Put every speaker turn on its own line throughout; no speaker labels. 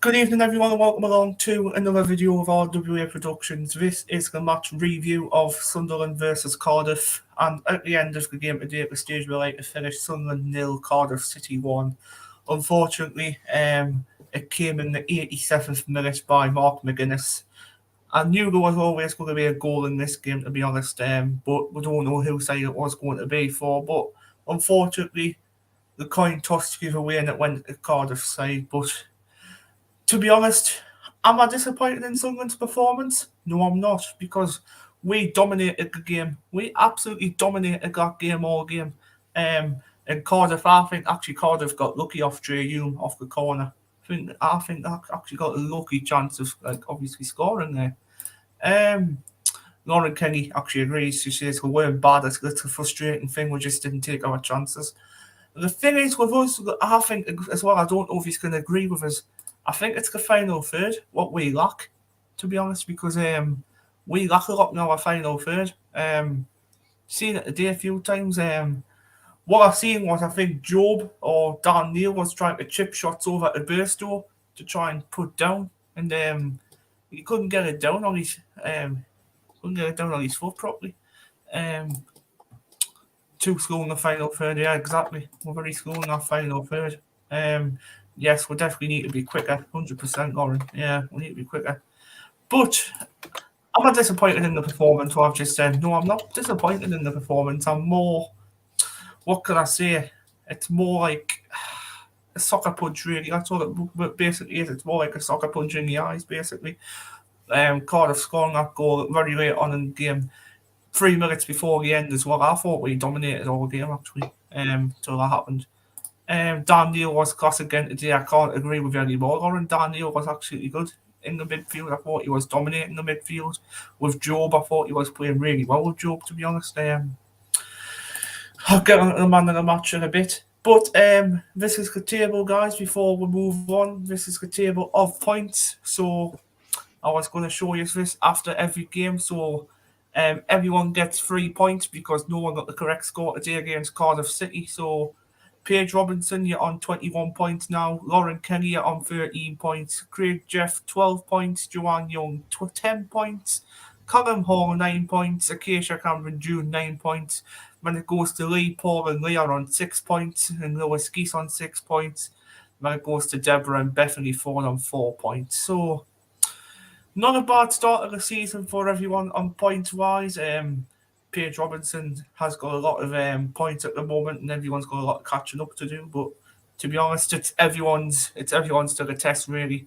Good evening, everyone, and welcome along to another video of our WA Productions. This is the match review of Sunderland versus Cardiff, and at the end of the game today, at the stage we're like to finish Sunderland 0, Cardiff City 1. Unfortunately, it came in the 87th minute by Mark McGuinness. I knew there was always going to be a goal in this game, to be honest, but we don't know who side it was going to be for. But unfortunately, the coin toss gave away and it went to Cardiff side. But to be honest, am I disappointed in Sunderland's performance? No, I'm not, because we dominated the game. We absolutely dominated that game all game. And Cardiff, I think actually Cardiff got lucky off Dre Hume off the corner. I think that actually got a lucky chance of obviously scoring there. Lauren Kenny actually agrees. She says we weren't bad. It's a frustrating thing. We just didn't take our chances. The thing is with us, I think as well, I don't know if he's going to agree with us. I think it's the final third, what we lack, to be honest, because we lack a lot in our final third. Seen it today a few times. What I've seen was I think Job or Dan Neil was trying to chip shots over to Burstow to try and put down, and he couldn't get it down on his foot properly. Too slow in the final third, yeah, exactly. We're very slow in that final third. Yes, we definitely need to be quicker, 100%, Lauren. Yeah, we need to be quicker. But I'm not disappointed in the performance, what I've just said. No, I'm not disappointed in the performance. I'm more, what can I say? It's more like a soccer punch, really. That's all it basically is. It's more like a soccer punch in the eyes, basically. Cardiff scoring that goal very late on in the game, 3 minutes before the end as well. I thought we dominated all the game, actually, until that happened. Dan Neil was class again today. I can't agree with you anymore, Lauren. Dan Neil was absolutely good in the midfield. I thought he was dominating the midfield. With Job, I thought he was playing really well with Job, to be honest. I'll get on to the man of the match in a bit. But this is the table, guys, before we move on. This is the table of points. So I was going to show you this after every game. So everyone gets 3 points because no one got the correct score today against Cardiff City. So Paige Robinson, you're on 21 points now. Lauren Kenny, you're on 13 points. Craig Jeff, 12 points. Joanne Young, 10 points. Callum Hall, 9 points. Acacia Cameron June, 9 points. When it goes to Lee, Paul and Lee are on 6 points. And Lois Geese on 6 points. When it goes to Deborah and Bethany Ford on 4 points. So, not a bad start of the season for everyone on points-wise. Paige Robinson has got a lot of points at the moment, and everyone's got a lot of catching up to do. But to be honest, it's everyone's to the test, really.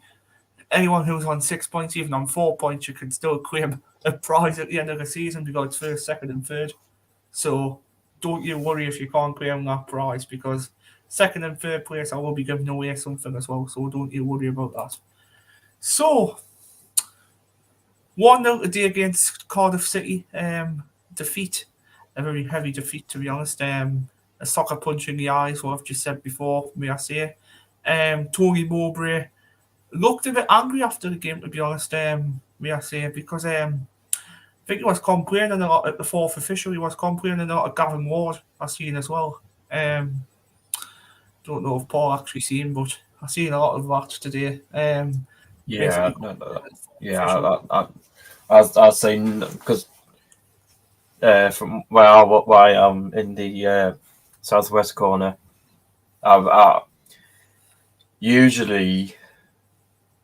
Anyone who's on 6 points, even on 4 points, you can still claim a prize at the end of the season because it's first, second, and third. So don't you worry if you can't claim that prize, because second and third place I will be giving away something as well. So don't you worry about that. So 1-0 today against Cardiff City. Defeat, a very heavy defeat, to be honest. A soccer punch in the eyes, what I've just said before, may I say. Tony Mowbray looked a bit angry after the game, to be honest, may I say, because I think he was complaining a lot at the fourth official. He was complaining a lot of Gavin Ward, I've seen as well. Don't know if Paul actually seen, but I've seen a lot of that today.
Yeah, I was saying, because from where I am in the southwest corner, usually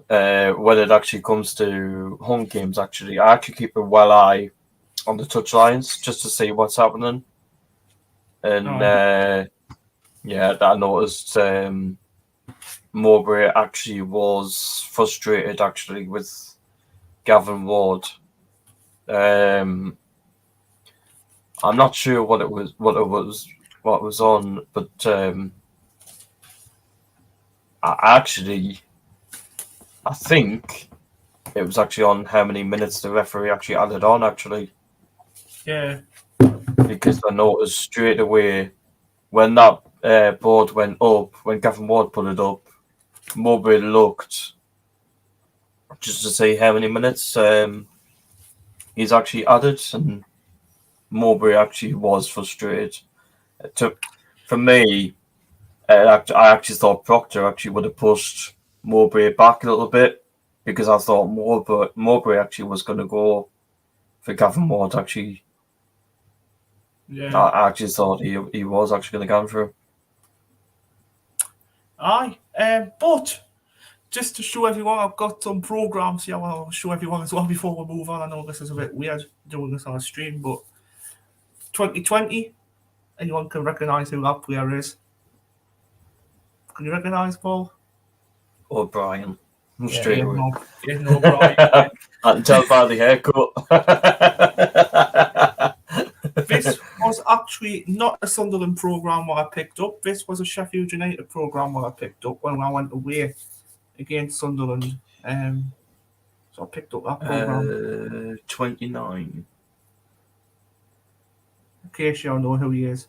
when it actually comes to home games, I actually keep a well eye on the touchlines just to see what's happening. And I noticed Mowbray actually was frustrated with Gavin Ward. I'm not sure what was on, but I think it was actually on how many minutes the referee actually added on.
Yeah.
Because I noticed straight away when that board went up, when Gavin Ward put it up, Mowbray looked just to see how many minutes he's actually added, and Mowbray actually was frustrated. For me, I actually thought Proctor actually would have pushed Mowbray back a little bit because I thought Mowbray actually was going to go for Gavin Ward. Actually,
Yeah.
I actually thought he was actually going to go for him.
Aye. But just to show everyone, I've got some programs here. I'll show everyone as well before we move on. I know this is a bit weird doing this on a stream, but 2020, anyone can recognise who that player is? Can you recognise, Paul?
O'Brien. Straight away.
No O'Brien.
I can tell by the haircut.
This was actually not a Sunderland programme what I picked up. This was a Sheffield United programme what I picked up when I went away against Sunderland. So I picked up that programme.
29.
In case you all know who he is.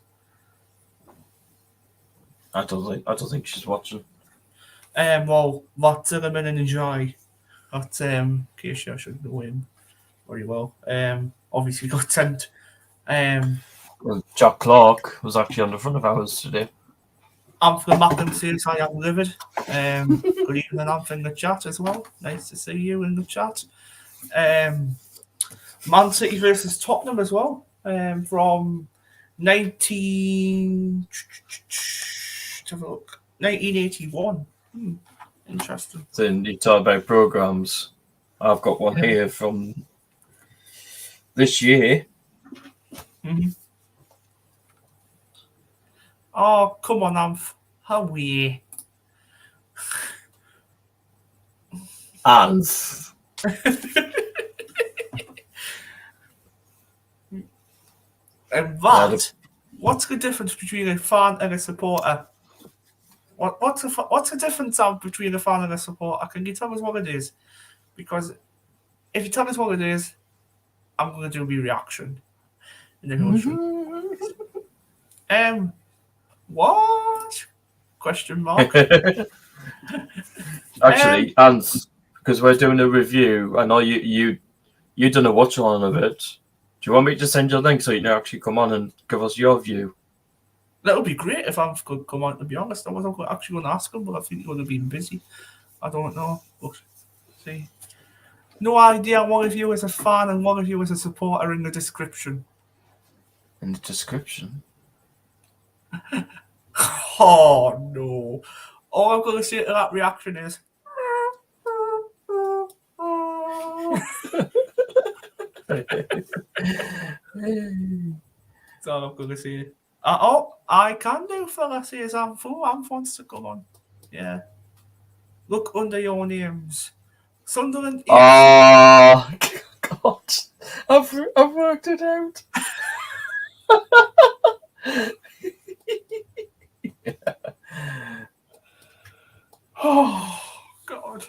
I don't think she's watching.
Well, that's Zimmerman and Enjoy. That's case I should know him very well. Obviously got sent.
Well, Jack Clark was actually on the front of ours today.
Anthony Mackham says I am livid. Good evening, Anthony, in the chat as well. Nice to see you in the chat. Man City versus Tottenham as well. From 1981. Interesting.
Then you talk about programs. I've got one here from this year.
Mm-hmm. Oh, come on, Amph. How are you?
And
And that, what's the difference between a fan and a supporter? What's the difference between a fan and a supporter? Can you tell us what it is? Because if you tell us what it is, I'm going to do my reaction. What? Question mark.
Actually, Hans, because we're doing a review, I know you done a watch along of it. Do you want me to send you a link so you can actually come on and give us your view?
That would be great if I could come on, to be honest. I wasn't actually going to ask him, but I think he would have been busy. I don't know. But see. No idea. One of you is a fan and one of you is a supporter in the description.
In the description?
Oh, no. All I'm going to say to that reaction is... That's all I'm going to say. I can do, fella, says Amph wants to come on. Yeah. Look under your names. Sunderland.
Oh, God. I've worked it out.
Oh, God.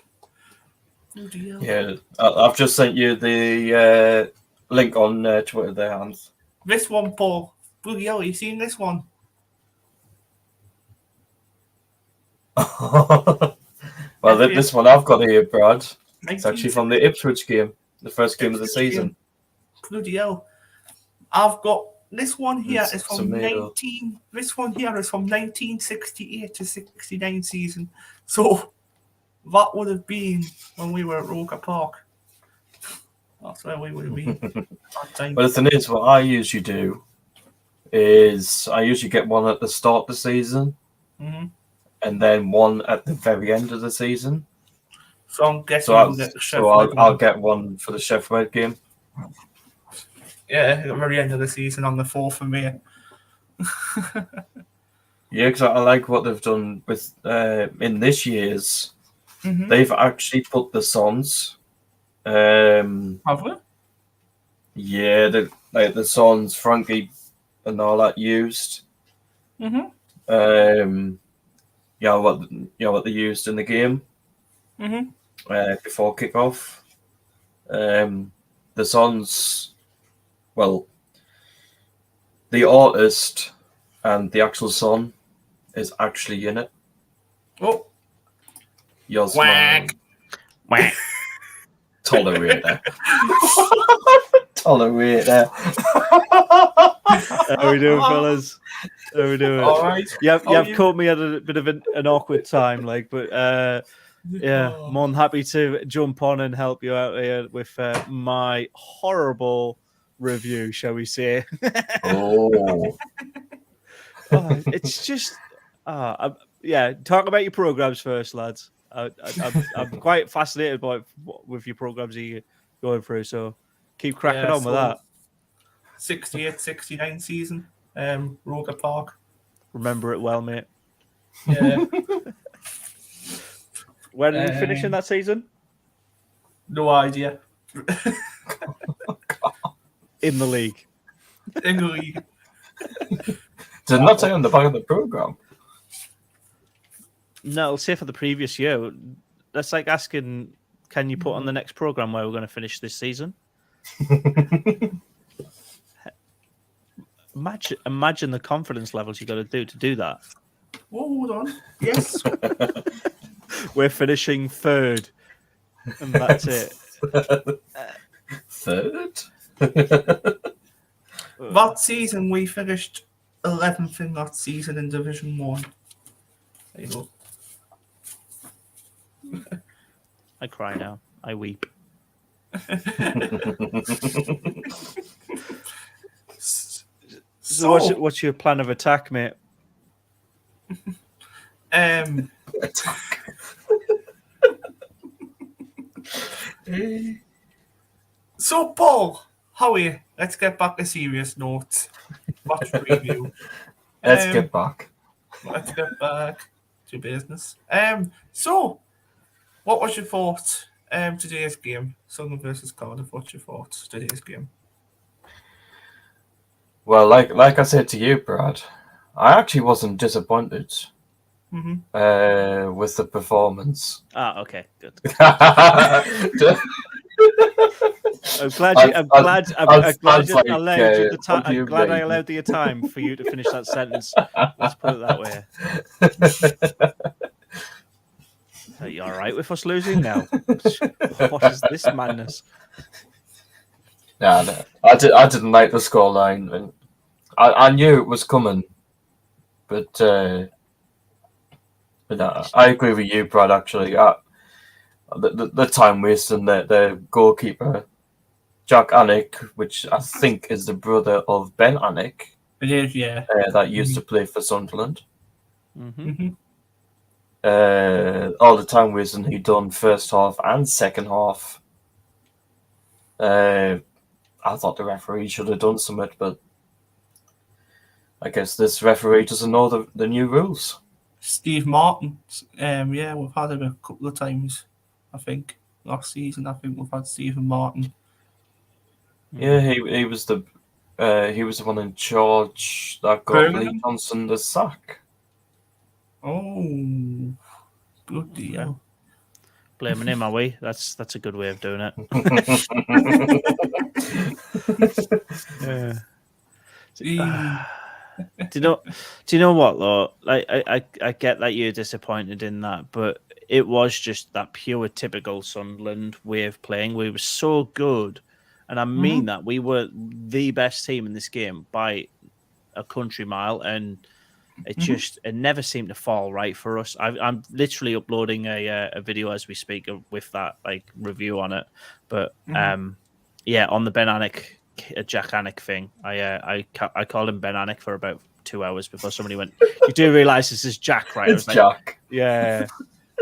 Oh, dear.
Yeah, I've just sent you the link on Twitter there, Hans.
This one, Paul. Bloody hell, you seen this one?
Well, this one I've got here, Brad. It's
1960.
actually from the Ipswich game, the first game of the season.
Bloody hell. I've got this one here
It's
is from
tomato.
This one here is from 1968 to 69 season. So that would have been when we were at Roker Park. That's where we would have been at that time.
But the thing is, what I usually do is I usually get one at the start of the season, and then one at the very end of the season.
So I'm guessing
I'll get one for the Sheffield game.
Yeah, at the very end of the season on the 4th of May.
Yeah, because I like what they've done with in this year's. They've actually put the songs.
Have we?
Yeah, the songs Frankie and all that used. Yeah, what they used in the game. Before kickoff. The songs. Well, the artist and the actual song is actually in it.
Oh.
You're smiling.
Whack.
Tolerate that. Tolerate that.
How we doing, fellas? How we doing?
All right.
You've caught me at a bit of an awkward time, but Yeah, more than happy to jump on and help you out here with my horrible review, shall we say?
Oh,
It's just, talk about your programs first, lads. I'm quite fascinated with your programs that you're going through, so keep cracking on with that.
68-69 season, Roker Park.
Remember it well, mate.
Yeah.
When are we finishing that season?
No idea.
In the league.
In the league.
did not say on the back of the program.
No, I'll say for the previous year. That's like asking, can you put on the next program where we're going to finish this season? Imagine the confidence levels you got to do that.
Whoa, hold on. Yes.
We're finishing third, and that's it.
Third?
That season we finished 11th in that season in Division 1. There you go.
I cry now. I weep. So what's your plan of attack, mate?
So, Paul, how are you? Let's get back to serious notes. Match review.
Let's get back.
Let's get back to business. So, what was your thoughts today's game? Sunderland versus Cardiff. What's your thoughts today's game?
Well, like I said to you, Brad, I actually wasn't disappointed with the performance.
Okay, good. I'm glad I allowed the time for you to finish that sentence. Let's put it that way. Are you all right with us losing now? What is this madness?
No, I didn't like the scoreline, and I knew it was coming, but no, I agree with you, Brad. Actually, the time wasting the goalkeeper, Jack Anik, which I think is the brother of Ben Anik.
It is, yeah.
That used to play for Sunderland.
Mm-hmm.
All the time wasting he done first half and second half. I thought the referee should have done something, but I guess this referee doesn't know the new rules.
Steve Martin. We've had him a couple of times, I think. Last season, I think we've had Stephen Martin.
Yeah, he was the one in charge that got Lee Johnson the sack.
Oh, good deal.
Blaming him, are we? That's a good way of doing it. Do you know what though? Like I get that you're disappointed in that, but it was just that pure typical Sunderland way of playing. We were so good, and I mean that we were the best team in this game by a country mile, and it never seemed to fall right for us. I'm literally uploading a video as we speak with that like review on it, but on the Ben Anik, Jack Anik thing, I called him Ben Anik for about 2 hours before somebody went, "You do realise this is Jack, right?"
It's Jack.
Yeah.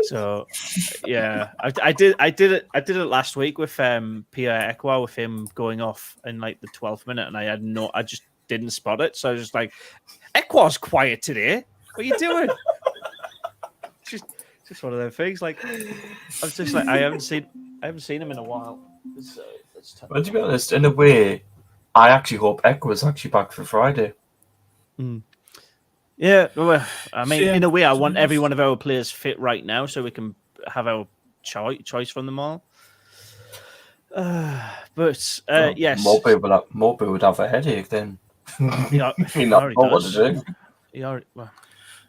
So I did it last week with Pierre Ekwa, with him going off in like the 12th minute, and I just didn't spot it. So I was just like, Ekwa's quiet today. What are you doing? just one of those things. Like I was just like, I haven't seen him in a while.
Well, to be honest, in a way, I actually hope Ekwa's actually back for Friday.
Yeah, well, I mean, in a way, I want every one of our players fit right now, so we can have our choice from them all. Yes,
Moby would have a headache then. He not know what to do.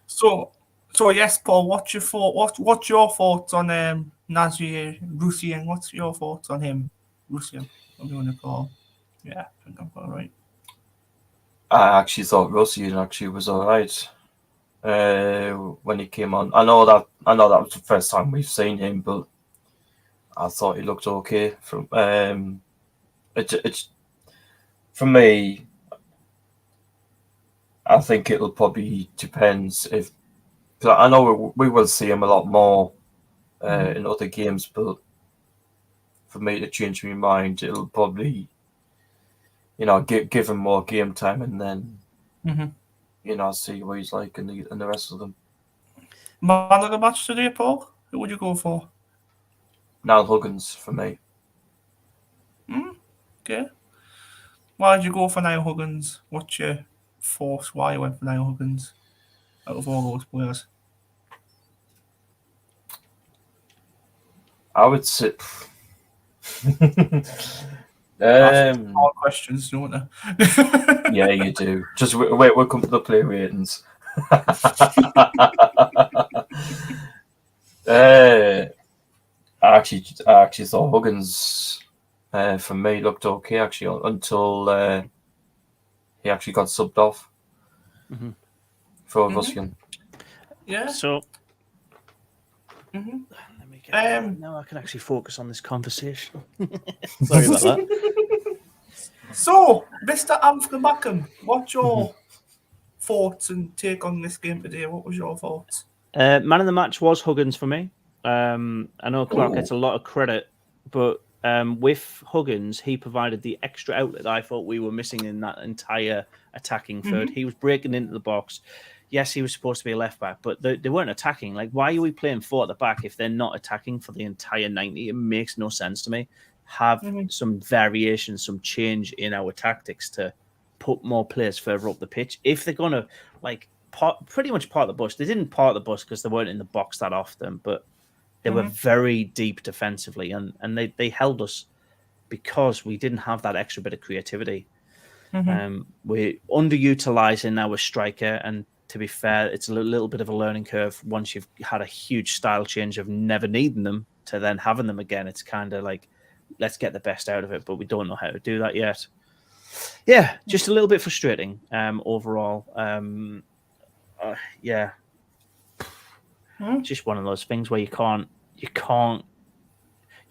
So yes, Paul. What's your thoughts on Nazir Russian? What's your thoughts on him, Russian? What do you want to call? Yeah, I think I've got it right.
I actually thought Russian actually was all right. when he came on. I know that was the first time we've seen him, but I thought he looked okay. From it's for me. I think it'll probably depends if. Cause I know we will see him a lot more in other games, but for me to change my mind, it'll probably, give him more game time and then, see what he's like in the rest of them.
Man of the match today, Paul? Who would you go for?
Niall Huggins for me.
Okay. Why did you go for Niall Huggins? What's your force? Why you went for Niall Huggins out of all those players?
I would say.
Hard questions, don't they?
Yeah, you do. Just wait, we'll come to the play ratings. I actually thought Huggins, for me, looked okay actually until he actually got subbed off for Russian.
Yeah.
So, let me get now I can actually focus on this conversation. Sorry about that.
So, Mr. Anthony Mackham, what's your thoughts and take on this game today? What was your thoughts?
Man of the match was Huggins for me. I know Clark gets a lot of credit, but with Huggins, he provided the extra outlet that I thought we were missing in that entire attacking third. He was breaking into the box. Yes, he was supposed to be a left back, but they weren't attacking. Like, why are we playing 4 at the back if they're not attacking for the entire 90? It makes no sense to me. Have some variation, some change in our tactics to put more players further up the pitch. If they're going to, pretty much part the bus. They didn't part the bus because they weren't in the box that often, but they were very deep defensively, and they held us because we didn't have that extra bit of creativity. We're underutilizing our striker, and to be fair, it's a little bit of a learning curve once you've had a huge style change of never needing them to then having them again. It's kind of like, let's get the best out of it, but we don't know how to do that yet. Yeah, just a little bit frustrating overall. Just one of those things where you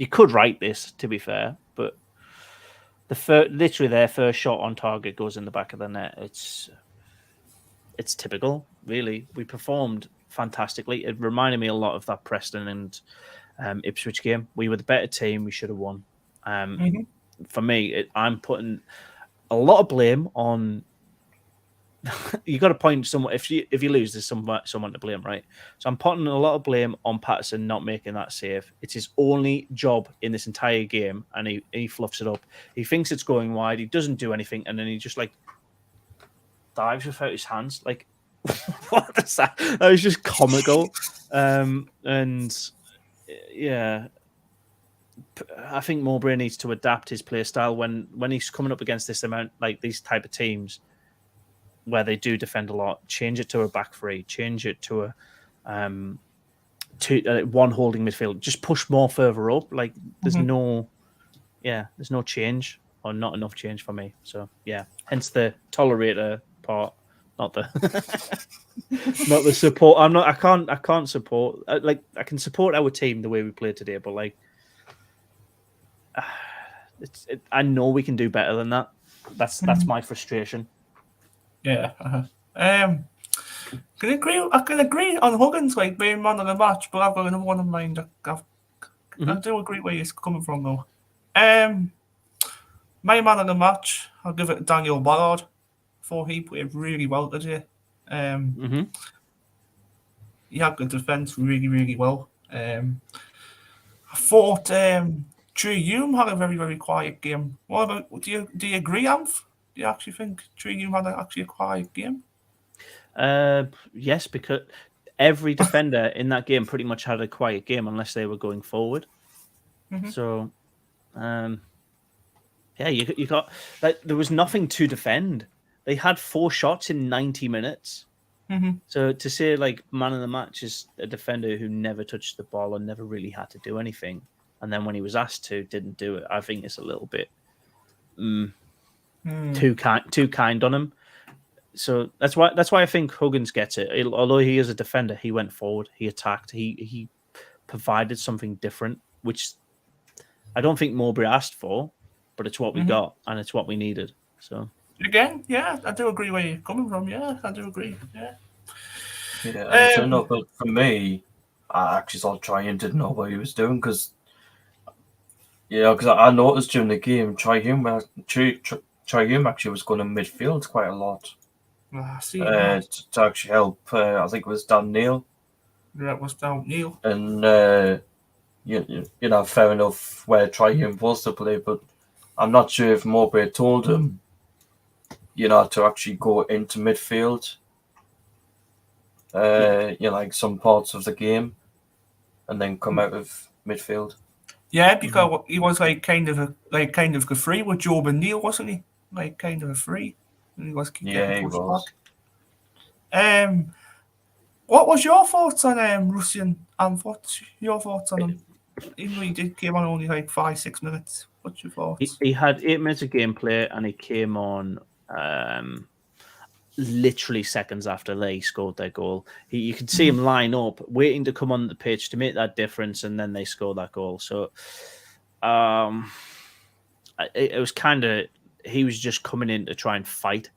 could write this, to be fair, but literally their first shot on target goes in the back of the net. It's typical, really. We performed fantastically. It reminded me a lot of that Preston and Ipswich game. We were the better team. We should have won. For me, I'm putting a lot of blame on. You got to point someone. If you lose, there's someone to blame, right? So I'm putting a lot of blame on Patterson not making that save. It's his only job in this entire game, and he fluffs it up. He thinks it's going wide. He doesn't do anything, and then he just dives without his hands. Like, what is that? That was just comical. And yeah, I think Mowbray needs to adapt his play style when he's coming up against this amount, like these type of teams where they do defend a lot. Change it to a back three. Change it to a one holding midfield. Just push more further up. Like, there's no change, or not enough change for me. So yeah, hence the tolerator part, not the not the support. I can't support. I can support our team the way we played today, but I know we can do better than that. That's my frustration.
Yeah. I can agree on Huggins being man of the match, but I've got another one in mind. I do agree where he's coming from though. My man of the match, I'll give it to Daniel Ballard. Thought he played really well today. He had the defence really, really well. I thought Trey Hume had a very, very quiet game. What about, do you agree, Amph? Do you actually think Trey Hume had a quiet game?
Yes, because every defender in that game pretty much had a quiet game unless they were going forward. So, yeah, you got there was nothing to defend. They had 4 shots in 90 minutes. So to say man of the match is a defender who never touched the ball and never really had to do anything, and then when he was asked to, didn't do it, I think it's a little bit too kind on him. So that's why I think Huggins gets it. Although he is a defender, he went forward, he attacked, he provided something different, which I don't think Mowbray asked for, but it's what we got and it's what we needed. So
again, yeah, I do agree where you're coming from. Yeah, I do agree. Yeah.
Yeah, and so no, but for me, I actually thought Tryon didn't know what he was doing because I noticed during the game Tryon actually was going to midfield quite a lot to actually help. I think it was Dan Neil.
Yeah, it was Dan Neil.
And fair enough where Tryon was to play, but I'm not sure if Mowbray told him, to actually go into midfield. Like some parts of the game, and then come out of midfield.
Yeah, because he was kind of a free with Job and Neil, wasn't he? Like kind of a free, and he was getting pushed back. What was your thoughts on Russian? And what's your thoughts on him? Even though he did came on only like 5-6 minutes. What's your thoughts?
He had 8 minutes of gameplay, and he came on literally seconds after they scored their goal. You could see him line up, waiting to come on the pitch to make that difference, and then they scored that goal. So it was kind of, he was just coming in to try and fight.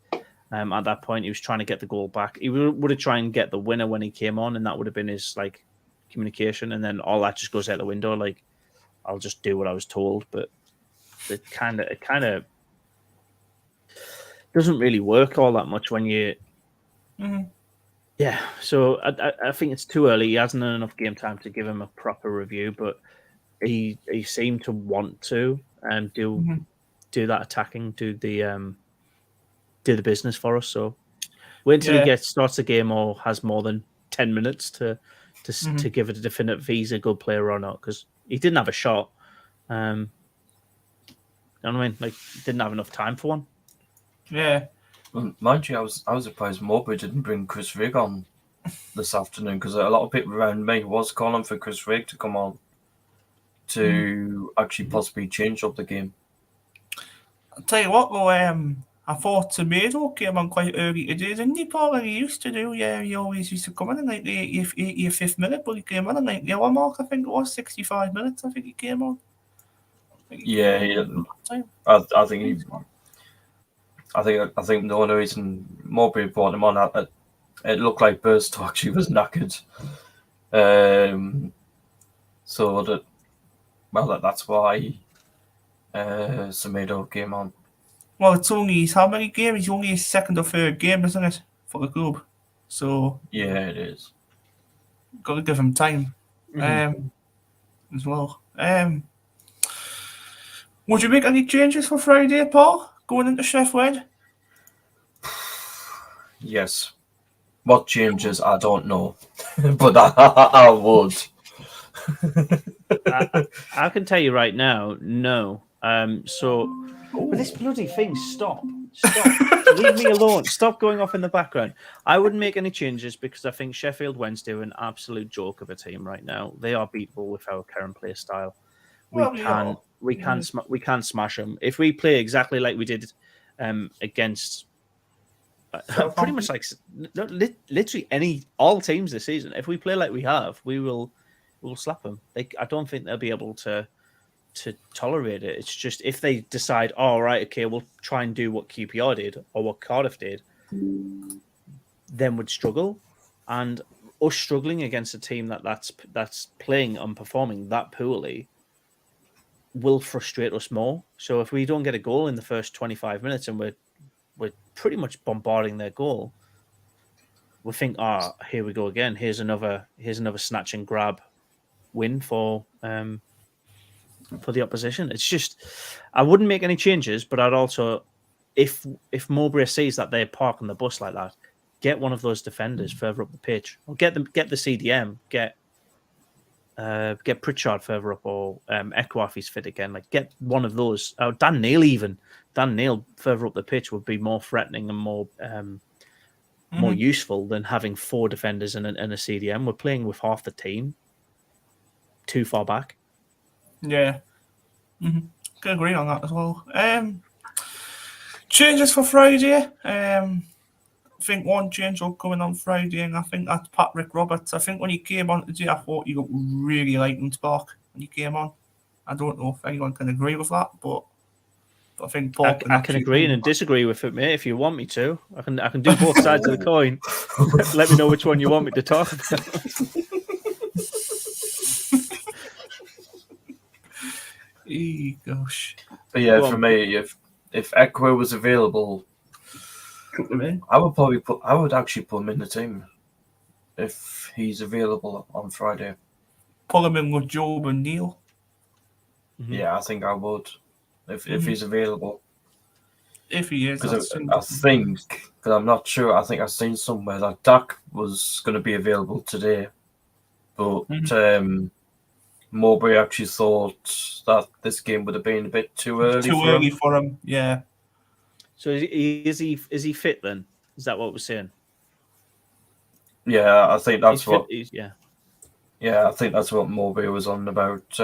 At that point, he was trying to get the goal back. He would have tried and get the winner when he came on, and that would have been his communication. And then all that just goes out the window. I'll just do what I was told, but it kind of doesn't really work all that much when you. Yeah, so I think it's too early. He hasn't had enough game time to give him a proper review, but he seemed to want to do that attacking, do the business for us. So wait until he starts the game or has more than 10 minutes to give it a definite if he's a good player or not, because he didn't have a shot. You know what I mean? Didn't have enough time for one.
Yeah.
Well, mind you, I was surprised Mowbray didn't bring Chris Rigg on this afternoon, because a lot of people around me was calling for Chris Rigg to come on to actually possibly change up the game.
I'll tell you what, though, I thought Tomato came on quite early today, didn't he, Paul? Like he used to do. Yeah, he always used to come in the 85th minute, but he came on in the hour mark, I think it was 65 minutes. I think he came on.
I think the only reason Mowbray brought him on, it looked like Burstow actually was knackered. That's why Semedo came on.
Well, it's only how many games? It's only his second or third game, isn't it, for the club? So
yeah, it is.
Got to give him time, as well. Would you make any changes for Friday, Paul, going into Sheffield?
Yes. What changes, I don't know. But I would.
I can tell you right now, no. But this bloody thing, stop. Leave me alone. Stop going off in the background. I wouldn't make any changes because I think Sheffield Wednesday are an absolute joke of a team right now. They are beatable with our current play style. We can't smash them. If we play exactly like we did against pretty much literally all teams this season, if we play like we have, we'll slap them. I don't think they'll be able to tolerate it. It's just if they decide, we'll try and do what QPR did or what Cardiff did, then would struggle. And us struggling against a team that's playing and performing that poorly will frustrate us more. So if we don't get a goal in the first 25 minutes and we're pretty much bombarding their goal, we think, here we go again. Here's another snatch and grab win for the opposition. It's just, I wouldn't make any changes, but I'd also, if Mowbray sees that they're parking the bus like that, get one of those defenders further up the pitch, or get the CDM, get Pritchard further up, or Ekwar if he's fit again. Get one of those. Dan Neil further up the pitch would be more threatening and more useful than having four defenders and a CDM. We're playing with half the team too far back.
Yeah. Can agree on that as well. Changes for Friday. think one change will come in on Friday, and I think that's Patrick Roberts. I think when he came on today, I thought he looked really lightning spark when he came on. I don't know if anyone can agree with that, but I think Paul
I can agree and disagree with it, mate. If you want me to, I can do both sides of the coin. Let me know which one you want me to talk about.
Gosh.
But yeah, for me, if Echo was available, I would actually put him in the team if he's available on Friday.
Pull him in with Job and Neil.
Mm-hmm.
Yeah, I think I would if he's available.
If he is,
because I'm not sure. I think I've seen somewhere that Dak was going to be available today, but Mowbray actually thought that this game would have been a bit too early.
For him. Yeah.
So is he fit then? Is that what we're saying?
Yeah, I think that's what.
Yeah,
I think that's what Mowbray was on about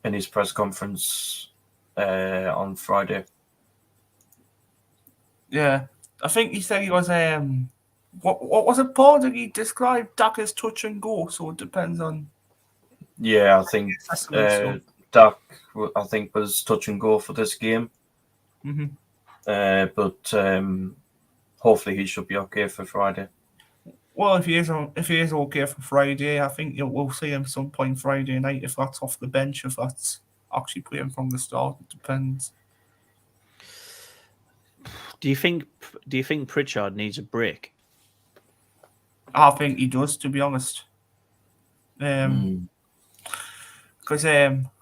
in his press conference on Friday.
Yeah, I think he said he was what was it, Paul? Did he describe Dak as touch and go? So it depends on.
Yeah, I think Dak, I think, was touch and go for this game.
Mm-hmm.
But hopefully he should be okay for Friday.
Well, if he is okay for Friday, I think we'll see him some point Friday night. If that's off the bench, if that's actually playing from the start, it depends.
Do you think Pritchard needs a break?
I think he does, to be honest. Because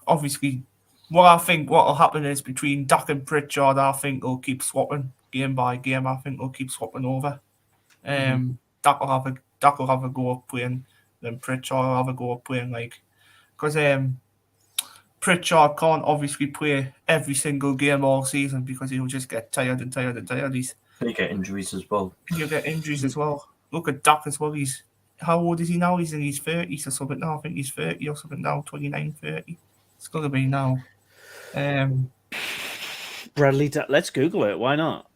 obviously, what will happen is between Dak and Pritchard, I think they'll keep swapping game by game. I think they'll keep swapping over. Dak will have a go up playing, then Pritchard will have a go up playing, because Pritchard can't obviously play every single game all season because he'll just get tired and tired and tired.
He get injuries as well.
He'll get injuries as well. Look at Dak as well. How old is he now? He's in his 30s or something now. I think he's 30 or something now, 29, 30. It's going to be now.
Bradley, let's Google it. Why not?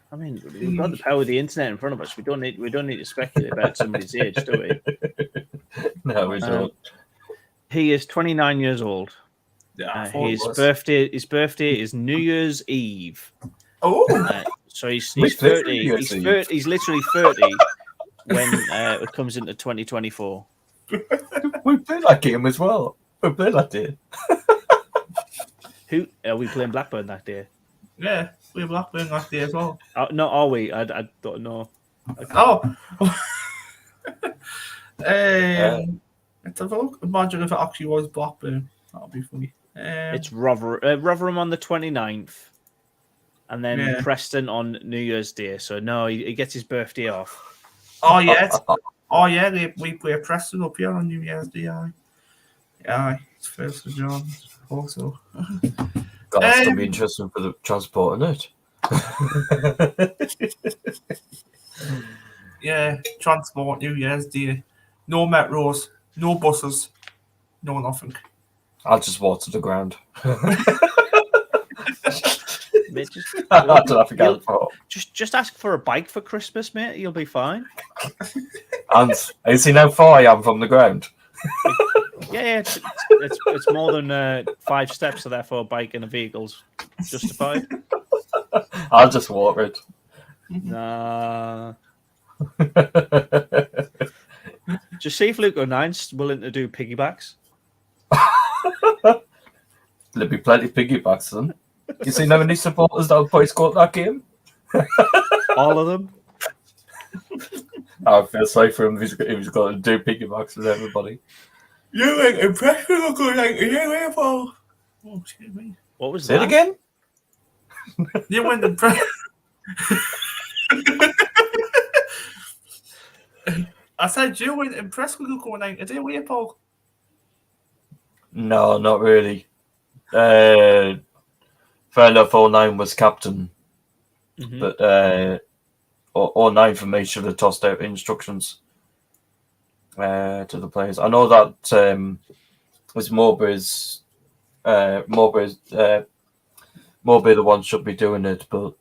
I mean, we've got the power of the internet in front of us. We don't need to speculate about somebody's age, do we?
No, we don't.
He is 29 years old.
Yeah,
his birthday is New Year's Eve.
Oh,
so he's 30. He's literally 30 when it comes into 2024.
We played that game as well. We played that day.
Who are we playing Blackburn that day?
Yeah, we're Blackburn that day as well.
No, are we? I don't know.
Let's have a look. Imagine if it actually was Blackburn. That'll be funny.
It's Rotherham on the 29th, and then Preston on New Year's Day. So no, he gets his birthday off.
Oh yeah, we play Preston up here on New Year's Day. Yeah, it's first of John also.
God, that's gonna be interesting for the transport, isn't it?
Yeah, transport New Year's Day. No metros, no buses, no nothing.
I'll just walk to the ground.
Mate, just ask for a bike for Christmas, mate. You'll be fine.
And have you seen how far I am from the ground?
Yeah, it's more than 5 steps, so therefore a bike and a vehicle's justified.
I'll just walk it.
Nah. Just see if Luke O'Nine's willing to do piggybacks.
There'll be plenty of piggybacks then. You seen how many supporters that boy scored that game?
All of them.
I feel sorry for him if he's got to do piggybacks with everybody.
You ain't impressed with looking like you, Paul. Oh, excuse me.
What was
that? Say it again?
You weren't impressed. I said you weren't impressed with looking like today, were you, Paul?
No, not really. Fair enough, 09 was captain. Mm-hmm. But 09 for me should have tossed out instructions to the players. I know that was Mowbray's the one should be doing it, but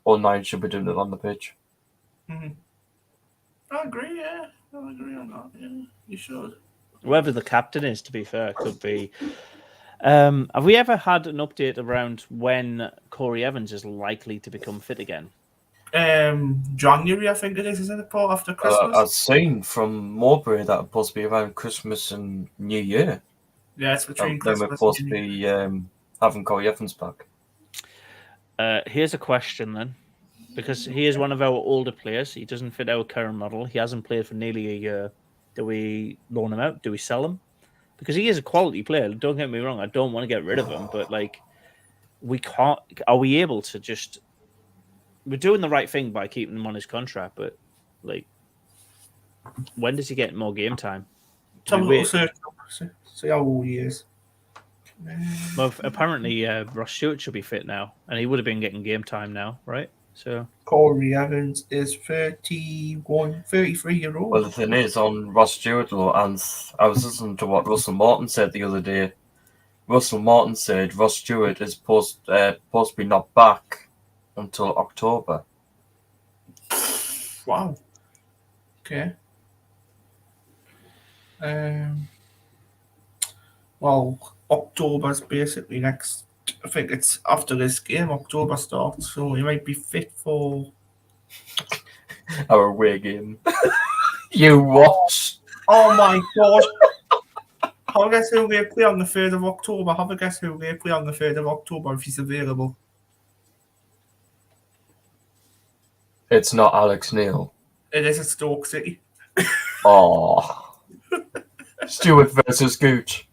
all 9 should be doing it on the pitch.
I agree, yeah. I agree on that, yeah. You should.
Whoever the captain is, to be fair, could be. Have we ever had an update around when Corey Evans is likely to become fit again?
January, I think it is, isn't it, Paul, after Christmas?
I've seen from Mowbray that it's supposed to be around Christmas and New Year.
Yeah, it's between
Then
Christmas
we're supposed to
and New
be having Corey Evans back.
Here's a question then, because he is one of our older players. He doesn't fit our current model. He hasn't played for nearly a year. Do we loan him out? Do we sell him? Because he is a quality player. Don't get me wrong. I don't want to get rid of him, but like, we can't. Are we able to just? We're doing the right thing by keeping him on his contract, but like, when does he get more game time?
Have a little search up, see how old he is.
Well, apparently Ross Stewart should be fit now, and he would have been getting game time now, right? So
Corey Evans is 33-year-old.
Well, the thing is, on Ross Stewart, though, and I was listening to what Russell Martin said the other day. Russell Martin said Ross Stewart is supposed to be not back until October.
Wow. Okay. Well, October's basically next. I think it's after this game. October starts, so he might be fit for
Our away game. You watch.
Oh my god! Have a guess who they play on the 3rd of October. Have a guess who they play on the 3rd of October if he's available.
It's not Alex Neil.
It is at Stoke City.
Oh. Stewart versus Gooch.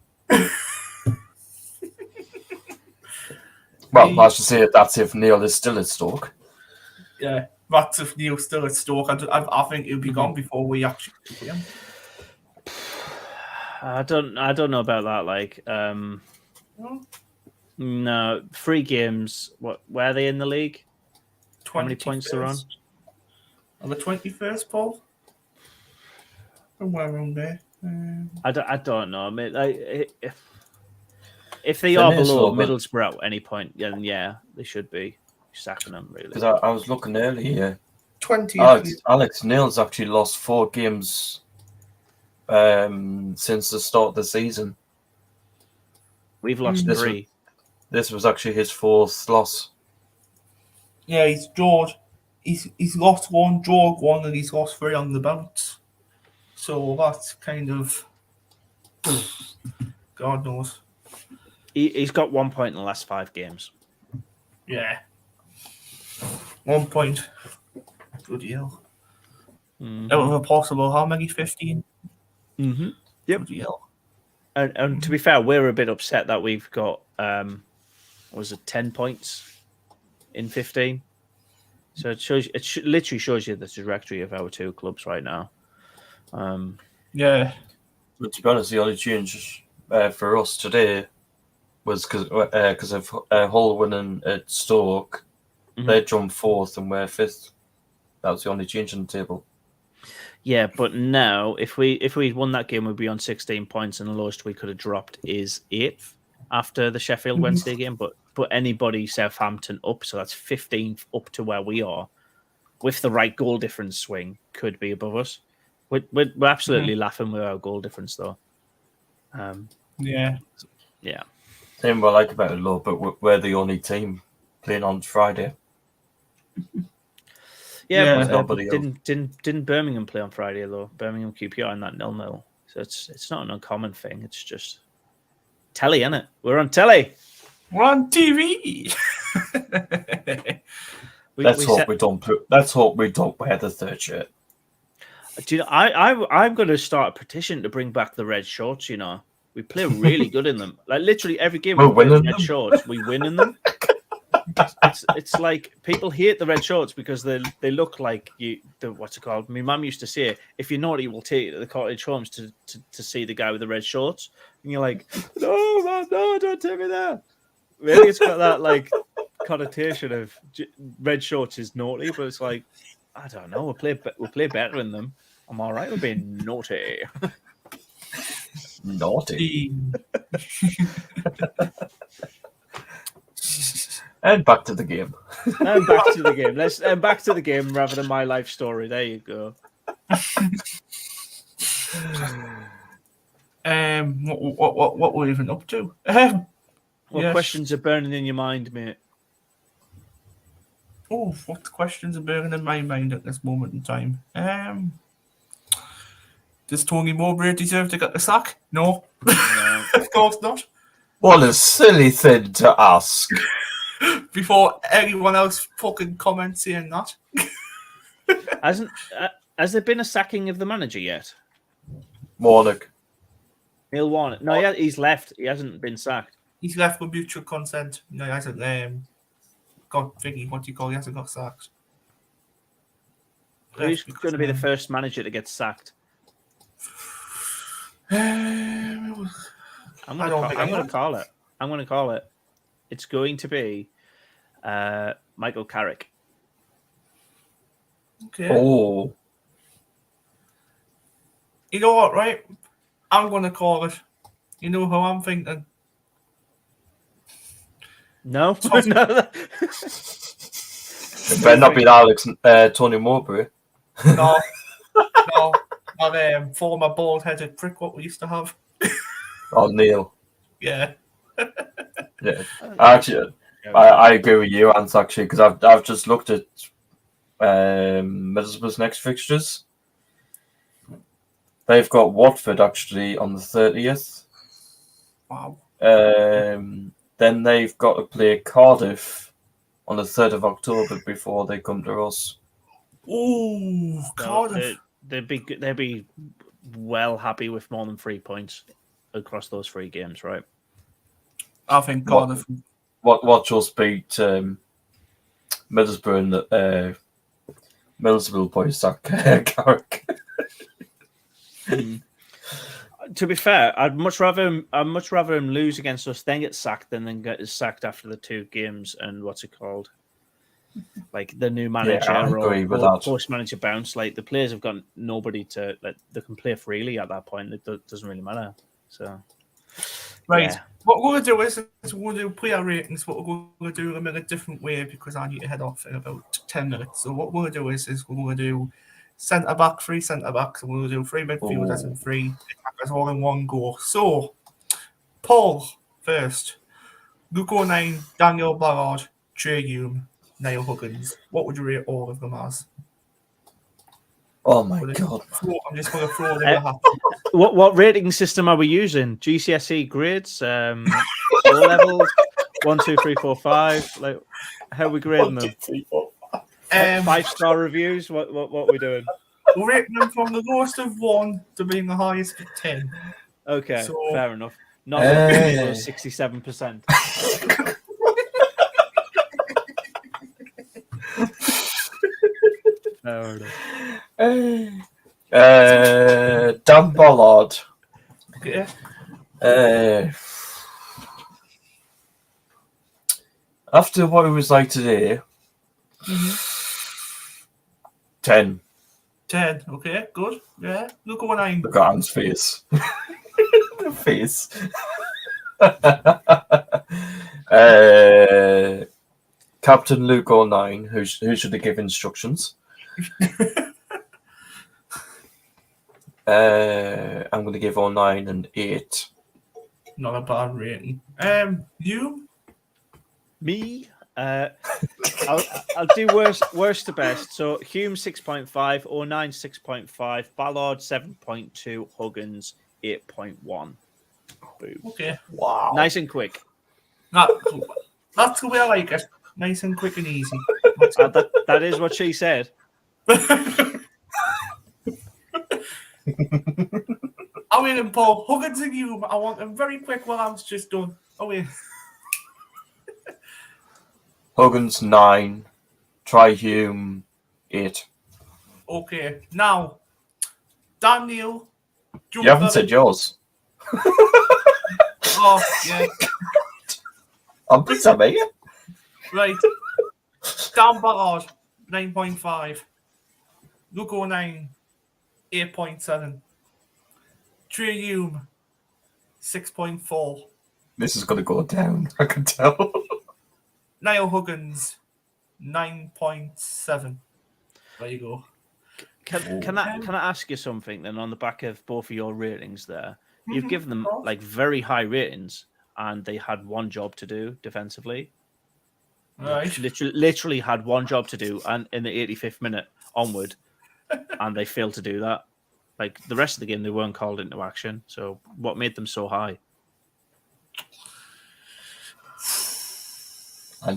Well, I should say that's if Neil is still at Stoke.
Yeah, that's if Neil's still at Stoke. I think he'll be gone before we actually play him.
I don't know about that. Like, no, 3 games. Where are they in the league? How many points they're on?
On the 21st, Paul. Somewhere around there.
I don't know. I mean, if they are below Middlesbrough at any point, then yeah, they should be sacking them, really.
Because I was looking earlier.
20.
Alex Neil's actually lost 4 games since the start of the season.
We've lost 3.
This was actually his 4th loss.
Yeah, he's drawed. He's lost 1, drawn 1, and he's lost 3 on the bounce. So that's kind of God knows.
He's got 1 point in the last 5 games.
Yeah. 1 point. Good deal. Out of a possible how many? 15?
Mm-hmm. Yep.
Good deal.
And to be fair, we're a bit upset that we've got 10 points in 15. So it literally shows you the trajectory of our 2 clubs right now.
Yeah.
But to be honest, the only change for us today was because of Hull winning at Stoke. They jumped 4th and we're 5th. That was the only change on the table.
Yeah, but now if we'd won that game, we'd be on 16 points, and the lowest we could have dropped is 8th after the Sheffield Wednesday game. But anybody Southampton up, so that's 15 up to where we are, with the right goal difference swing, could be above us. We're absolutely laughing with our goal difference, though.
Yeah.
Same what I like about it, though, but we're the only team playing on Friday.
But didn't Birmingham play on Friday, though? Birmingham QPR in that 0-0. So it's not an uncommon thing. It's just telly, isn't it? We're on telly.
We're on TV.
Let's hope we don't wear the 3rd shirt.
Do you know, I'm going to start a petition to bring back the red shorts. You know, we play really good in them. Like literally every game we play red shorts, we win in them. It's like people hate the red shorts because they look like what's it called? My mum used to say, if you're naughty, we'll take you to the cottage homes to see the guy with the red shorts. And you're like, no, man, no, don't take me there. Really, it's got that like connotation of red shorts is naughty, but it's like, I don't know. We'll play better in them. I'm all right with being naughty.
Naughty. And back to the game.
And back to the game. Let's back to the game rather than my life story. There you go.
What we're even up to?
What
Yes.
questions are burning in your mind, mate?
Oh, what questions are burning in my mind at this moment in time? Does Tony Mowbray deserve to get the sack? No,
No.
of course not.
What a silly thing to ask.
Before anyone else fucking comments saying that.
Has there been a sacking of the manager yet?
Warnock.
Neil Warnock. No, he's left. He hasn't been sacked.
He's left with mutual consent. No, he hasn't got thingy, what do you call it? He hasn't got sacked.
Who's going to be the first manager to get sacked? I'm going to call it. I'm going to call it. It's going to be Michael Carrick.
Okay.
Oh.
You know what, right? I'm going to call it. You know who I'm thinking?
No. No.
It better not be Tony Mowbray.
No. No. That former bald-headed prick what we used to have.
Oh, Neil.
Yeah.
Yeah. Actually, I agree with you, Ant, actually, because I've just looked at Middlesbrough's next fixtures. They've got Watford, actually, on the 30th.
Wow.
Then they've got to play Cardiff on the 3rd of October before they come to us.
Ooh, Cardiff.
They'd be well happy with more than 3 points across those 3 games, right?
I think Cardiff.
Watch us beat Middlesbrough and Middlesbrough boys sack Carrick.
To be fair, I'd much rather him lose against us, then get sacked, than get sacked after the 2 games and what's it called? Like the new manager or post manager bounce. Like the players have got nobody to they can play freely at that point. It doesn't really matter. So
right.
Yeah.
What we're going to do is we're going to do player ratings. What we're going to do them in a different way because I need to head off in about 10 minutes. So what we're going to do is we're going to do centre back, 3 centre backs, and we're going to do 3 midfielders and 3 attackers all in one go. So Paul first, Luco 9, Daniel Ballard, Trey Hume, Niall Huggins. What would you rate all of them as?
Oh my god!
I'm just going to throw them in the hat.
What rating system are we using? GCSE grades, O levels, 1, 2, 3, 4, 5. Like, how are we grading them? 5-star reviews. What are we doing?
We're rating them from the lowest of 1 to being the highest of 10.
Okay,
So,
fair enough. Not 67%.
Dan Ballard.
Okay.
After what it was like today, 10.
10. Okay, good. Yeah. Look at 9.
Look at Ant's face. The face. Captain Luke 09, who should have given instructions. I'm going to give 09 an 8.
Not a bad rating. You?
Me? I'll do worst to best. So Hume 6.5, 09 6.5, Ballard 7.2, Huggins 8.1. Boom.
Okay.
Wow.
Nice and quick.
That's the way I like it. Nice and quick and easy.
That is what she said.
I'm in Paul. Huggins and Hume. I want them very quick while I'm just done. Oh, yeah.
Huggins 9. Try Hume 8.
Okay. Now, Daniel.
You haven't said yours.
Oh, yeah.
I'm pretty me.
Right. Dan Ballard, 9.5. Lugo 9, 8.7. Trey Hume, 6.4.
This is going to go down. I can tell.
Niall Huggins, 9.7. There you go.
Can I ask you something then on the back of both of your ratings there? You've given them like very high ratings, and they had one job to do defensively.
Right.
Literally had one job to do, and in the 85th minute onward, and they failed to do that. Like the rest of the game, they weren't called into action. So what made them so high?
I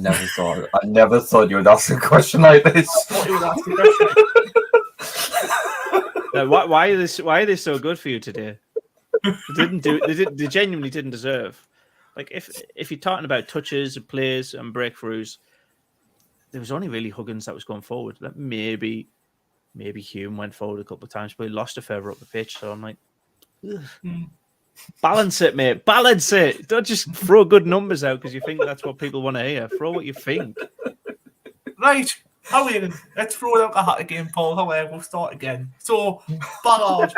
never thought you would ask a question like this.
Now, why are they so good for you today? They genuinely didn't deserve. Like if you're talking about touches and plays and breakthroughs, there was only really Huggins that was going forward. That maybe Hume went forward a couple of times, but he lost a further up the pitch. So I'm like, balance it, mate. Balance it. Don't just throw good numbers out because you think that's what people want to hear. Throw what you think.
Right. However, let's throw out a hat again, Paul. However, we'll start again. So, Ballard.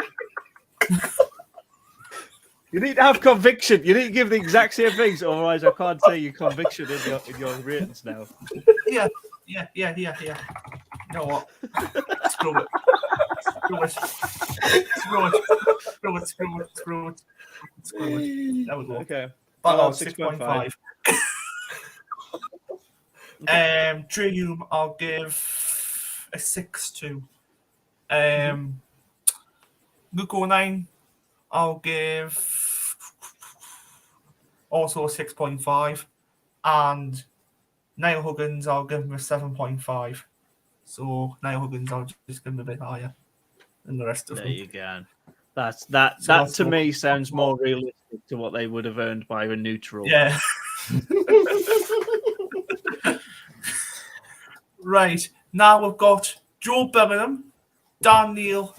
You need to have conviction. You need to give the exact same things, otherwise I can't say your conviction in your ratings now.
Yeah. You know what? Screw it. There we go.
Okay.
Ballard 6.5. Hume, I'll give a 6-2. Luke 09, I'll give also a 6.5. And Niall Huggins, I'll give him a 7.5. So Niall Huggins, I'll just give him a bit higher than the rest of them.
There you go. That to me sounds more realistic to what they would have earned by a neutral.
Yeah. Right. Now we've got Joe Birmingham, Dan Neil,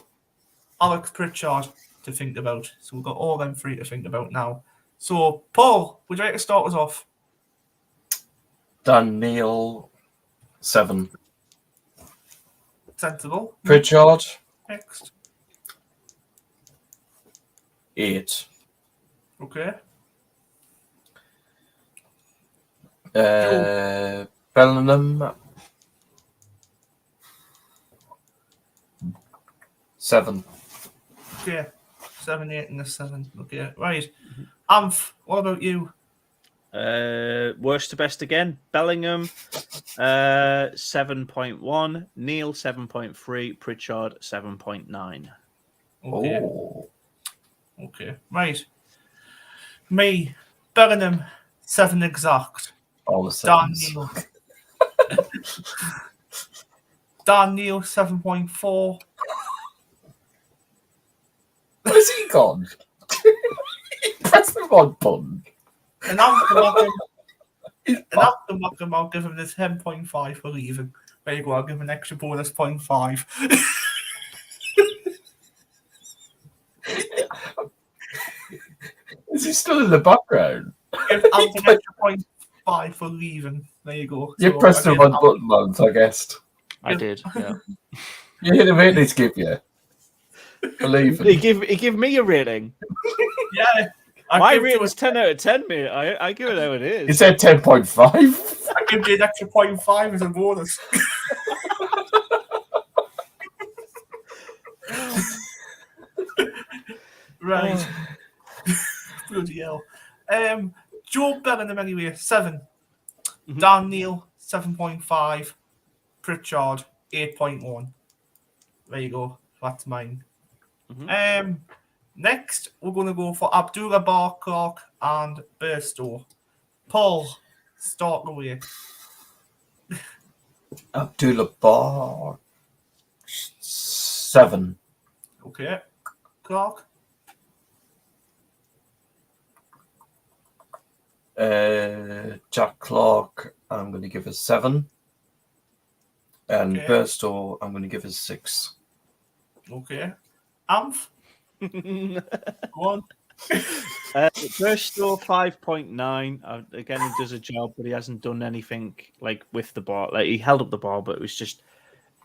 Alex Pritchard to think about. So we've got all them three to think about now. So, Paul, would you like to start us off?
Dan Neil, 7.
Sensible.
Pritchard,
Next.
8.
Okay.
Bellingham, 7.
Okay. 7, 8, and a 7. Okay. Right. Amph, what about you?
Worst to best again. Bellingham, 7.1. Neil, 7.3. Pritchard, 7.9.
Okay.
Oh.
Okay. Right. Me, Birmingham, 7 exact.
All the
Dan
sevens.
Neil. Dan Neil, 7.4.
Where's he gone? He pressed the wrong button.
And after Markham, I'll give him the 10.5 for leaving. There you go, I'll give him an extra bonus 0.5.
Is he still in the background?
Give Ant an extra 0.5 for leaving. There you go.
You
So
pressed the
I gave
wrong
Ant-
button, Mount, I guessed.
I did. Yeah.
You hit a rating to give you. Believe
He
it.
give me a rating.
Yeah.
My rating's 10 out of 10, mate. I give it how it is.
You said 10.5.
I give you an extra 0.5 as a bonus. Right. Bloody hell. Joe Bellingham anyway, 7.
Mhm.
Dan Neil, 7.5. Pritchard, 8.1. There you go. That's mine.
Mhm.
Next, we're going to go for Abdullah Bar, Clark, and Burstow. Paul, start away.
Abdullah Bar, 7.
Okay. Clark,
Jack Clark, I'm going to give a 7. And
Okay.
Burstow, I'm going to give a 6.
okay. Amph, go on.
Burstow 5.9. Again, he does a job, but he hasn't done anything like with the ball. Like he held up the ball, but it was just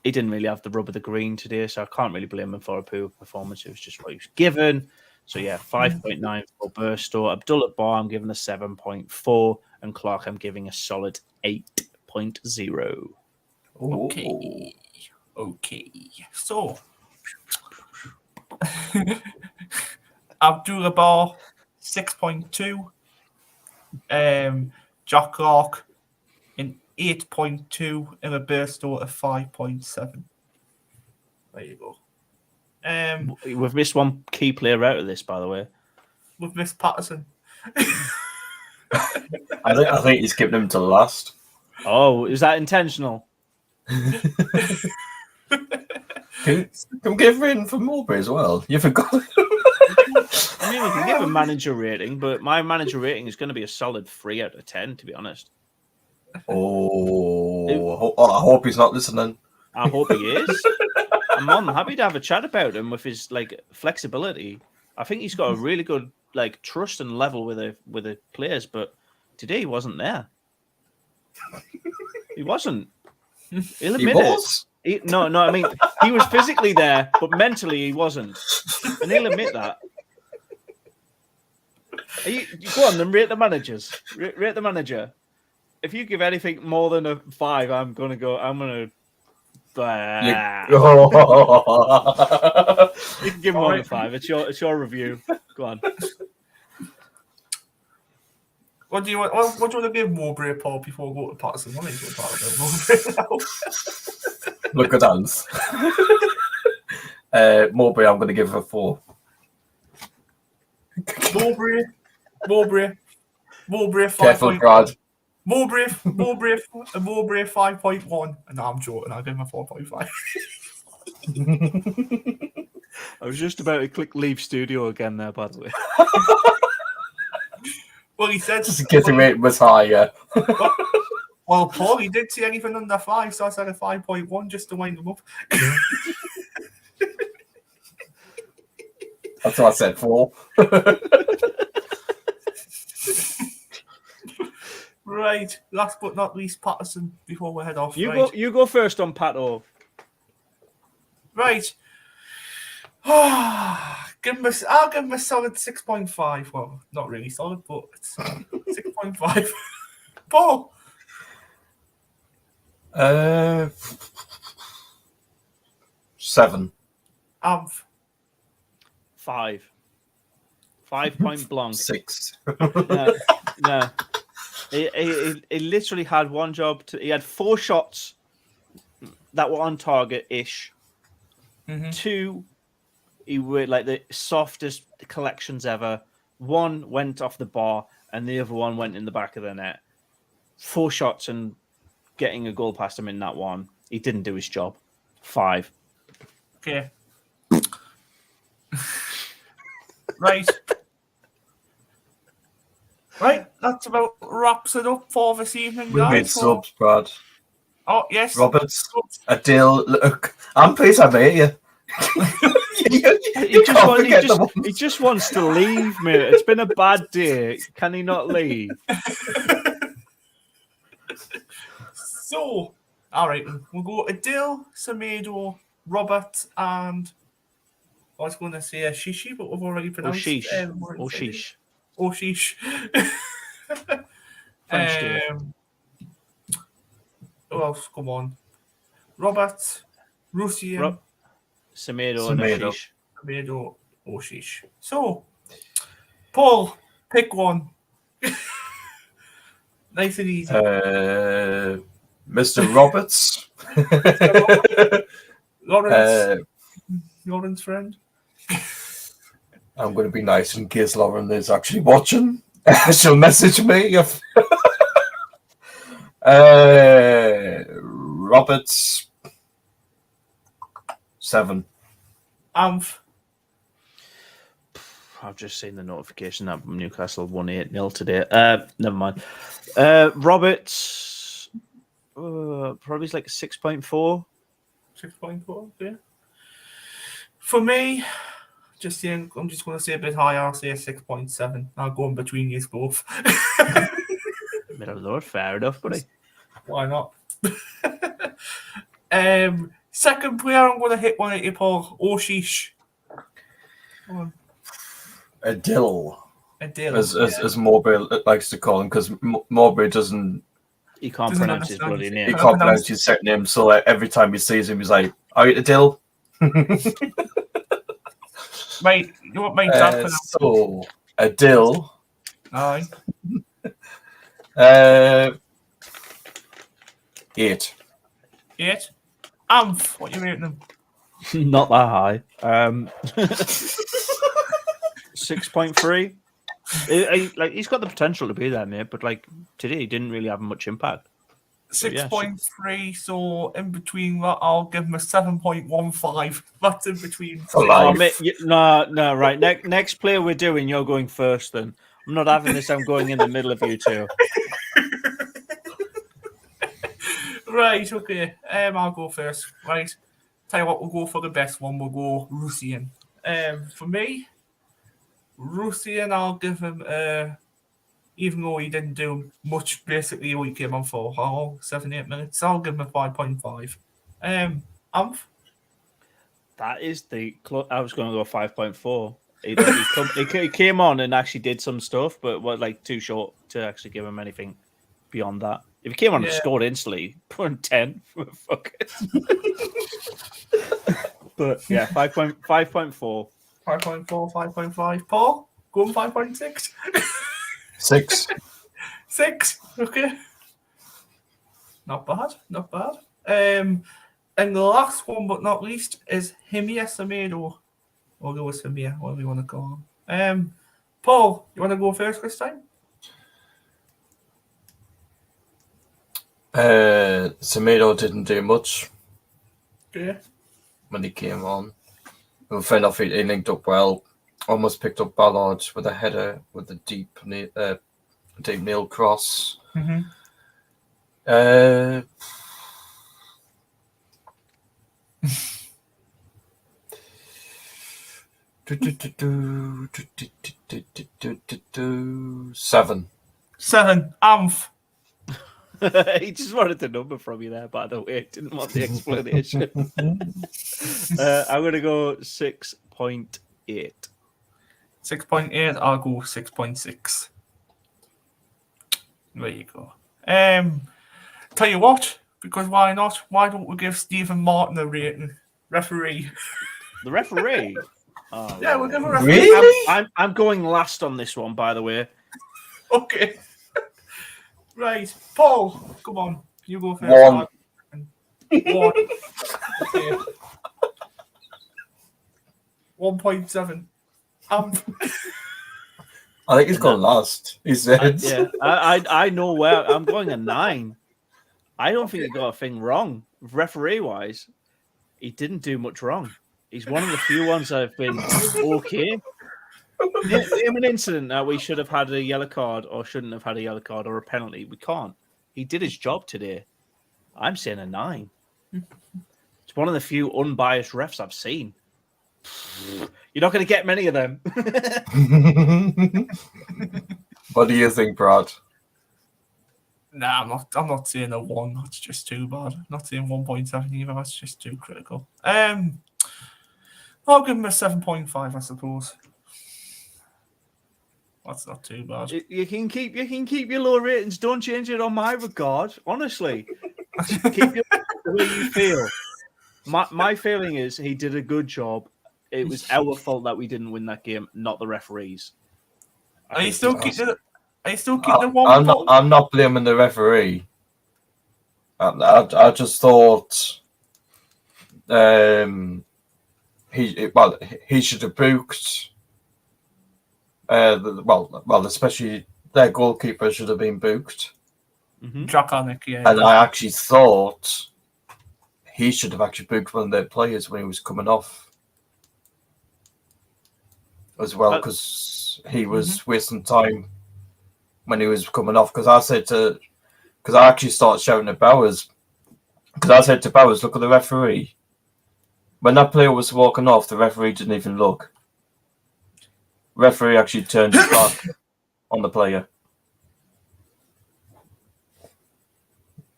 he didn't really have the rub of the green today, so I can't really blame him for a poor performance. It was just what he was given. So yeah, 5.9 for Burstow. Abdullah Bar, I'm giving a 7.4, and Clark, I'm giving a solid 8.0.
Okay. Okay. So, Abdullah 6.2. Jack Clark an 8.2 and Roberto a 5.7. There you go.
We've missed one key player out of this, by the way.
We've missed Patterson.
I think he's keeping him to the last.
Oh, is that intentional?
Can we give in for Mowbray as well? You forgot.
I mean, we can give a manager rating, but my manager rating is going to be a solid 3 out of 10, to be honest.
Oh, I hope he's not listening.
I hope he is. I'm more than happy to have a chat about him with his flexibility. I think he's got a really good trust and level with the players, but today he wasn't there. He wasn't. He'll admit it. No, I mean he was physically there, but mentally he wasn't, and he'll admit that. Go on, then rate the managers. Rate the manager. If you give anything more than a 5, I'm gonna. You can give him more than 5. It's your review. Go on.
What do you want to give Mowbray, Paul, before we go to Patterson? What is talk about Mowbray now?
Look at Hans. Mowbray, I'm going to give a 4.
Mowbray 5.
Careful, Brad.
Mowbray 5.1. No, I'm joking. I'll give him a 4.5.
I was just about to click leave studio again there, by the way.
Well, he said...
Just in case the rate was higher.
Well, Paul, he did see anything under 5, so I said a 5.1 just to wind him up.
That's what I said, 4.
Right, last but not least, Patterson, before we head off.
You go first on Pato.
Right. I'll give him a solid 6.5. Well, not really solid, but it's 6.5. Paul.
7.
5. 5 point blanc.
6.
No. He literally had one job. He had 4 shots that were on target-ish.
Mm-hmm.
2, he were the softest collections ever. 1 went off the bar, and the other one went in the back of the net. 4 shots and getting a goal past him in that one. He didn't do his job. 5.
Okay. Right. Right, that's about wraps it up for this evening,
We
guys.
made subs, Brad.
Oh, yes.
Roberts, Adil, look, I'm pleased I met you.
He just wants to leave, mate. It's been a bad day. Can he not leave?
So, all right, we'll go Adil, Semedo, Robert, and I was going to say Shishi, but we've already pronounced
Oshish.
Oshish.
French dude.
Who else? Come on. Robert, Russian,
Semedo and Oshish.
Semedo, Oshish. So, Paul, pick one. Nice and easy.
Mr. Roberts.
Lawrence friend.
I'm going to be nice in case Lauren is actually watching. She'll message me. Roberts 7.
Amph.
I've just seen the notification that Newcastle won 8-0 today. Never mind. Roberts probably is like a 6.4.
6.4, yeah. For me, I'm just going to say a bit higher. I'll say a 6.7. I'll go in between you both.
Middle of the road, fair enough, buddy.
Why not? Second player, I'm going to hit one at you, Paul. Oshish.
Adil.
Adil.
As Mowbray likes to call him, because Mowbray doesn't
He can't
Doesn't
pronounce his
understand.
bloody
He
name.
can't pronounce his second name, so like, every time he sees him, he's like, "Are you a dill?"
Mate, you want my dad pronounce?
So a dill.
Aye.
8.
8. What you rating him?
Not that high. 6.3. Like he's got the potential to be there, mate. But like today, he didn't really have much impact.
6.3. So in between that, I'll give him a 7.15. That's in between.
For
Oh,
life.
mate, no, right. Next player we're doing, you're going first. Then I'm not having this. I'm going in the middle of you two.
Right, okay. I'll go first. Right. Tell you what, we'll go for the best one. We'll go Russian. For me, Russian, I'll give him even though he didn't do much, basically he came on for 7-8 minutes. I'll give him a 5.5. Amph?
That is I was going to go 5.4. He came on and actually did some stuff, but was like too short to actually give him anything beyond that. If he came on and scored instantly, put him 10. Fuck it. But yeah, 5.4.
5.4, 5.5. Paul? Going 5.6?
6.
6. Okay. Not bad. And the last one, but not least, is Himia Semedo. Or Lewis Himia, whatever you want to call him. Paul, you want to go first this time?
Semedo didn't do much
Okay.
when he came on. Well, fair enough, he linked up well. Almost picked up Ballard with a header with a deep nail cross.
Mm-hmm.
Seven.
7. Amph.
He just wanted the number from you there, by the way. Didn't want the explanation. I'm going to go 6.8.
6.8. I'll go 6.6. There you go. Tell you what, because why not? Why don't we give Stephen Martin a rating? Referee.
The referee? Oh,
Yeah, we'll give a referee.
Really?
I'm going last on this one, by the way.
Okay. Right. Paul, come on. You go first.
1.
1. Okay. 1.7.
I think he's gone last. He said.
I know where I'm going a 9. I don't think he got a thing wrong. Referee wise, he didn't do much wrong. He's one of the few ones that have been okay. Name an incident that we should have had a yellow card or shouldn't have had a yellow card or a penalty. We can't. He did his job today. I'm saying a 9. It's one of the few unbiased refs I've seen. You're not going to get many of them.
What do you think, Brad?
Nah, I'm not saying a 1. That's just too bad. I'm not saying 1.7 either. That's just too critical. I'll give him a 7.5, I suppose. That's not too bad.
You can keep your low ratings. Don't change it on my regard. Honestly, keep it the way you feel. My feeling is he did a good job. It was our fault that we didn't win that game, not the referees.
Are you still keeping the 1?
I'm not blaming the referee. I just thought he should have booked. Especially their goalkeeper should have been booked.
Draconic, yeah.
And I actually thought he should have actually booked one of their players when he was coming off as well, because he was wasting time when he was coming off. Because I actually started shouting at Bowers. Because I said to Bowers, look at the referee. When that player was walking off, the referee didn't even look. Referee actually turned his back on the player.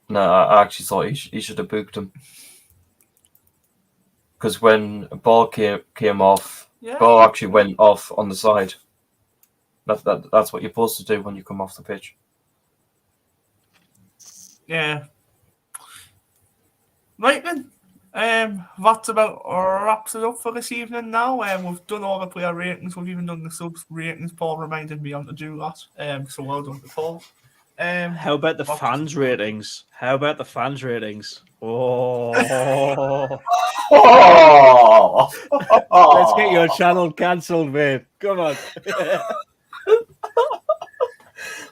No, I actually thought he should have booked him. Because when a ball came off, ball actually went off on the side. That's what you're supposed to do when you come off the pitch.
Yeah. Right then. That's about wraps it up for this evening now. We've done all the player ratings. We've even done the subs ratings. Paul reminded me on to do that. So well done to Paul.
How about the fans' ratings? How about the fans' ratings? Oh, let's get your channel cancelled, mate. Come on.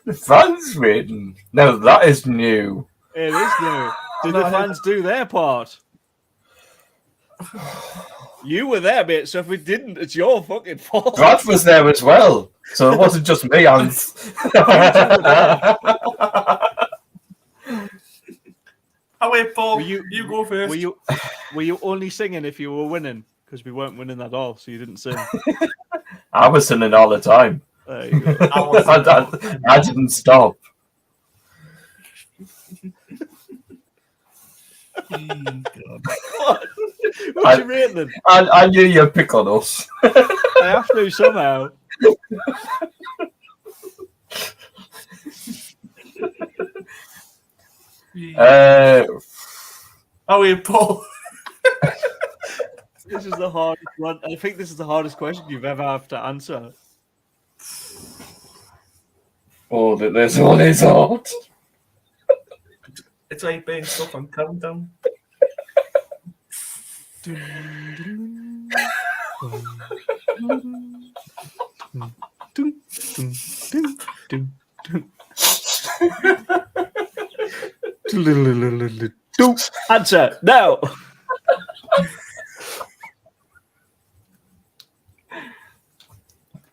The fans rating. Now that is new.
It is new. Did the fans do their part? You were there, mate. So if we didn't, it's your fucking fault.
Brad was there as well, so it wasn't just me, Hans.
Oh wait, Paul.
You
go first.
Were you only singing if you were winning? Because we weren't winning at all, so you didn't sing.
I was singing all the time.
There you go.
I didn't stop.
What? What's your rating then?
I knew you'd pick on us.
I have to somehow.
Oh wait, Paul.
This is the hardest one. I think this is the hardest question you've ever have to answer.
Oh, this one is hard.
It's like being stuck on countdown.
Answer no.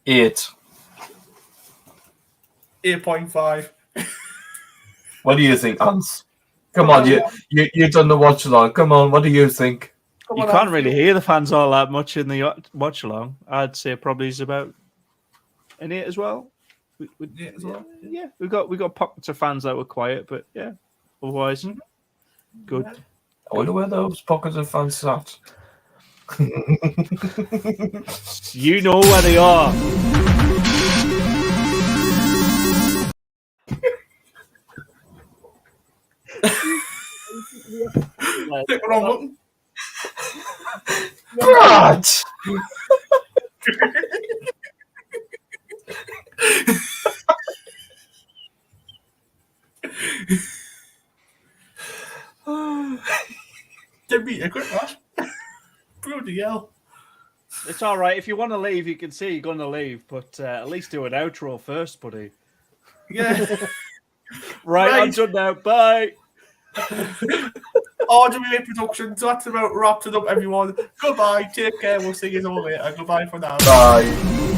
Eight.
8.5.
What do you think, Hans? Come on, you've done the watch along. Come on, what do you think?
You can't really hear the fans all that much in the watch along. I'd say probably is about an 8 as well. Yeah, we got pockets of fans that were quiet, but yeah, otherwise good.
I wonder where those pockets of fans sat.
You know where they are.
Click the wrong button.
Brad!
Give me a quick rush. Bloody hell.
It's all right. If you want to leave, you can say you're going to leave, but at least do an outro first, buddy.
Yeah.
Right, I'm done now. Bye.
RWA Productions. So that's about wraps it up, everyone. Goodbye. Take care. We'll see you all later. Goodbye for now.
Bye.